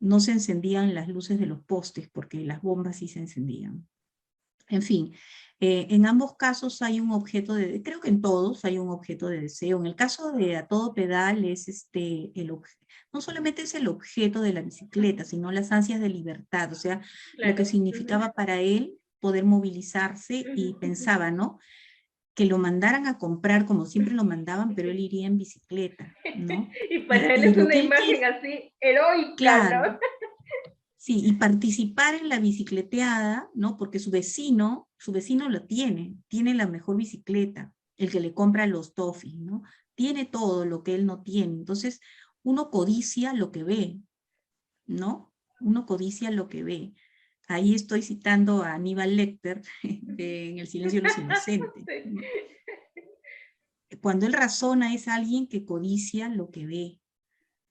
B: No se encendían las luces de los postes porque las bombas sí se encendían. En fin, en ambos casos hay un objeto de, creo que en todos hay un objeto de deseo. En el caso de A Todo Pedal es no solamente es el objeto de la bicicleta, sino las ansias de libertad, o sea, lo que
A: Claro.
B: significaba para él poder movilizarse y pensaba, ¿no? Que lo mandaran a comprar como siempre lo mandaban, pero él iría en bicicleta, ¿no?
A: Y para él
B: Y
A: es
B: lo
A: una
B: que él
A: imagen
B: quiere,
A: así heroica,
B: claro,
A: ¿no?
B: sí, y participar en la bicicleteada, ¿no? Porque su vecino lo tiene la mejor bicicleta, el que le compra los toffees, ¿no? Tiene todo lo que él no tiene. Entonces, uno codicia lo que ve, ¿no? Uno codicia lo que ve. Ahí estoy citando a Aníbal Lecter en El silencio de los inocentes,
A: Sí.
B: ¿no? Cuando él razona es alguien que codicia lo que ve.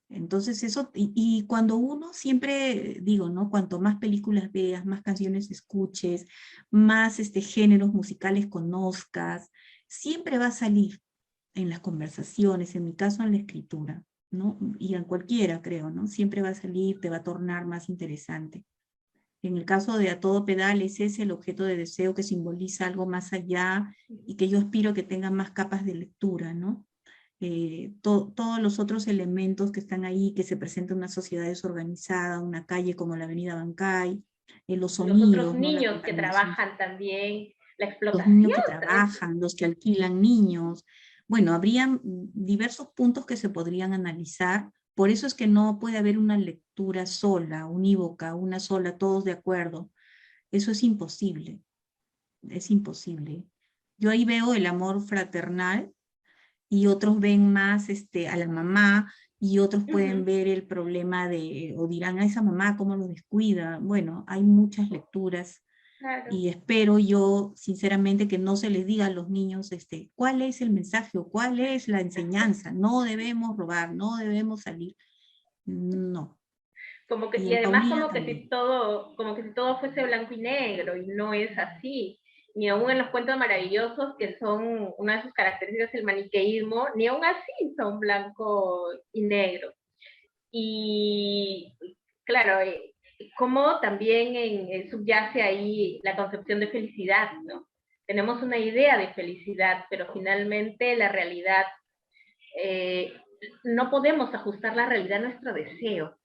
B: Entonces eso, y cuando uno siempre digo, ¿no? Cuanto más películas veas, más canciones escuches, más géneros musicales conozcas, siempre va a salir en las conversaciones, en mi caso en la escritura, ¿no? Y en cualquiera, creo, ¿no? Siempre va a salir, te va a tornar más interesante. En el caso de A Todo Pedal, ese es el objeto de deseo que simboliza algo más allá y que yo aspiro que tenga más capas de lectura, ¿no? Todos los otros elementos que están ahí, que se presenta una sociedad desorganizada, una calle como la Avenida Bancay, los
A: Los otros
B: sonidos, ¿no? La
A: niños que
B: contaminación,
A: trabajan también, la
B: los niños
A: explotación.
B: que trabajan, los que alquilan niños. Bueno, habrían diversos puntos que se podrían analizar. Por eso es que no puede haber una lectura sola, unívoca, una sola, todos de acuerdo. Eso es imposible. Yo ahí veo el amor fraternal y otros ven más a la mamá y otros pueden ver el problema de, o dirán, a esa mamá, ¿cómo lo descuida? Bueno, hay muchas lecturas
A: Claro.
B: y espero yo, sinceramente, que no se les diga a los niños cuál es el mensaje o cuál es la enseñanza. No debemos robar, no debemos salir. No.
A: Como que,
B: Y
A: y
B: en
A: además
B: Paulina también.
A: como que si todo fuese blanco y negro, y no es así. Ni aún en los cuentos maravillosos, que son una de sus características el maniqueísmo, ni aún así son blanco y negro. Y claro, como también subyace ahí la concepción de felicidad, ¿no? Tenemos una idea de felicidad, pero finalmente la realidad, eh, no podemos ajustar la realidad a nuestro deseo.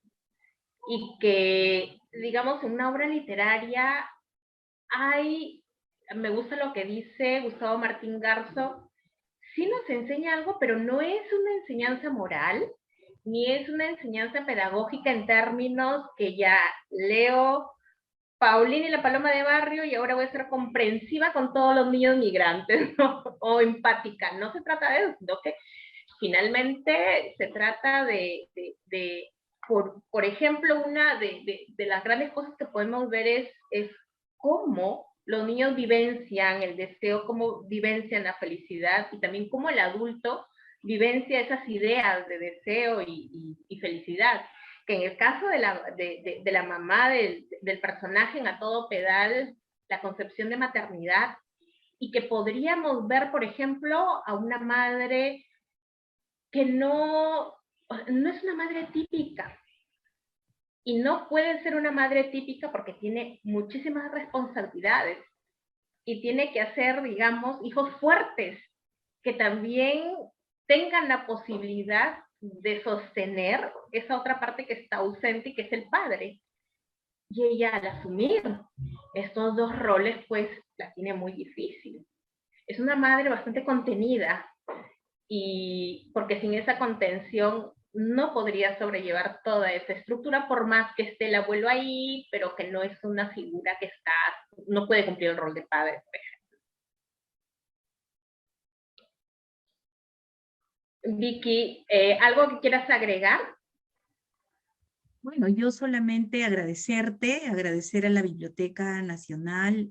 A: Y que, digamos, en una obra literaria hay, me gusta lo que dice Gustavo Martín Garzo, sí nos enseña algo, pero no es una enseñanza moral, ni es una enseñanza pedagógica en términos que ya leo Paulina y la Paloma de Barrio y ahora voy a ser comprensiva con todos los niños migrantes, ¿no? O empática. No se trata de eso, sino que finalmente se trata de por ejemplo, una de las grandes cosas que podemos ver es cómo los niños vivencian el deseo, cómo vivencian la felicidad y también cómo el adulto vivencia esas ideas de deseo y felicidad. Que en el caso de la mamá del personaje en A Todo Pedal, la concepción de maternidad, y que podríamos ver, por ejemplo, a una madre que no es una madre típica, y no puede ser una madre típica porque tiene muchísimas responsabilidades y tiene que hacer, digamos, hijos fuertes que también tengan la posibilidad de sostener esa otra parte que está ausente y que es el padre. Y ella al asumir estos dos roles, pues la tiene muy difícil. Es una madre bastante contenida, y porque sin esa contención no podría sobrellevar toda esa estructura, por más que esté el abuelo ahí, pero que no es una figura que está, no puede cumplir el rol de padre. Vicky, ¿algo que quieras agregar?
B: Bueno, yo solamente agradecerte, agradecer a la Biblioteca Nacional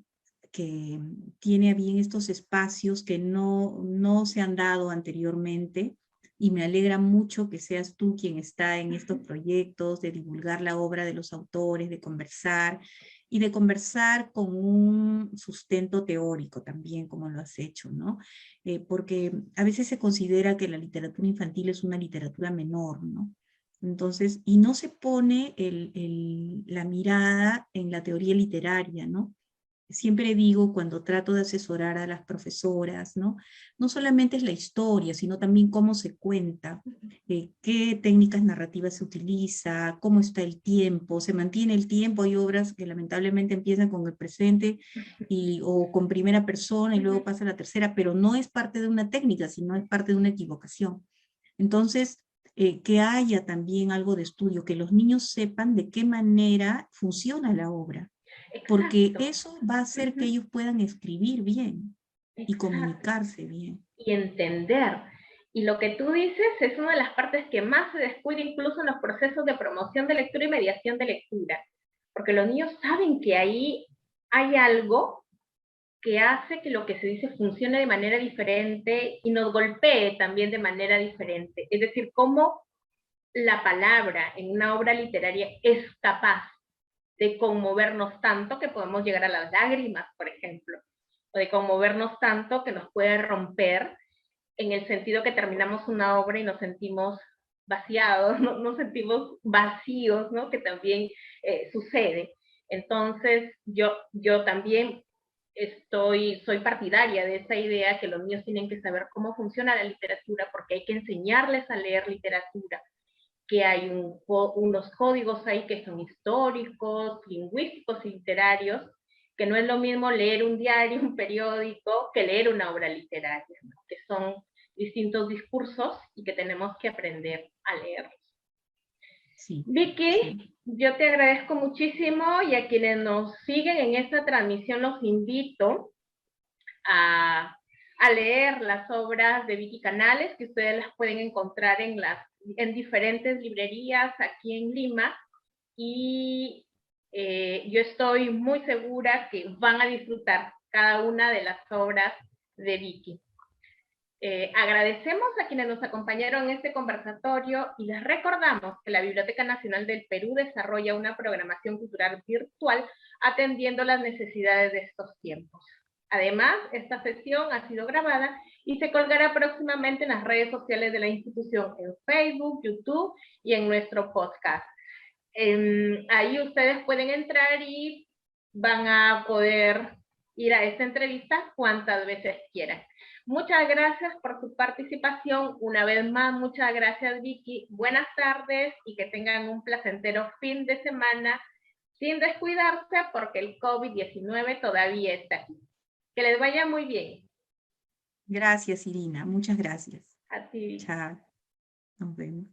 B: que tiene a bien estos espacios que no se han dado anteriormente, y me alegra mucho que seas tú quien está en estos proyectos de divulgar la obra de los autores, de conversar y de conversar con un sustento teórico también, como lo has hecho, ¿no? Porque a veces se considera que la literatura infantil es una literatura menor, ¿no? Entonces, y no se pone la mirada en la teoría literaria, ¿no? Siempre digo cuando trato de asesorar a las profesoras, ¿no? No solamente es la historia, sino también cómo se cuenta, qué técnicas narrativas se utiliza, cómo está el tiempo, se mantiene el tiempo. Hay obras que lamentablemente empiezan con el presente o con primera persona y luego pasa a la tercera, pero no es parte de una técnica, sino es parte de una equivocación. Entonces, que haya también algo de estudio, que los niños sepan de qué manera funciona la obra, porque
A: Exacto,
B: eso va a hacer que ellos puedan escribir bien y
A: exacto.
B: comunicarse bien.
A: Y entender. Y lo que tú dices es una de las partes que más se descuida incluso en los procesos de promoción de lectura y mediación de lectura, porque los niños saben que ahí hay algo que hace que lo que se dice funcione de manera diferente y nos golpee también de manera diferente. Es decir, cómo la palabra en una obra literaria es capaz de conmovernos tanto que podemos llegar a las lágrimas, por ejemplo, o de conmovernos tanto que nos puede romper en el sentido que terminamos una obra y nos sentimos vaciados, no nos sentimos vacíos, ¿no? Que también sucede. Entonces, yo también soy partidaria de esa idea que los niños tienen que saber cómo funciona la literatura, porque hay que enseñarles a leer literatura, que hay unos códigos ahí que son históricos, lingüísticos y literarios, que no es lo mismo leer un diario, un periódico, que leer una obra literaria, ¿no? Que son distintos discursos y que tenemos que aprender a leer.
B: Sí, sí.
A: Vicky, yo te agradezco muchísimo, y a quienes nos siguen en esta transmisión los invito a, a leer las obras de Vicky Canales, que ustedes las pueden encontrar en diferentes librerías aquí en Lima, y yo estoy muy segura que van a disfrutar cada una de las obras de Vicky. Agradecemos a quienes nos acompañaron en este conversatorio y les recordamos que la Biblioteca Nacional del Perú desarrolla una programación cultural virtual atendiendo las necesidades de estos tiempos. Además, esta sesión ha sido grabada y se colgará próximamente en las redes sociales de la institución, en Facebook, YouTube y en nuestro podcast. Ahí ustedes pueden entrar y van a poder ir a esta entrevista cuantas veces quieran. Muchas gracias por su participación. Una vez más, muchas gracias, Vicky. Buenas tardes y que tengan un placentero fin de semana sin descuidarse porque el COVID-19 todavía está aquí. Que les vaya muy bien.
B: Gracias, Irina. Muchas gracias.
A: A ti.
B: Chao. Nos vemos.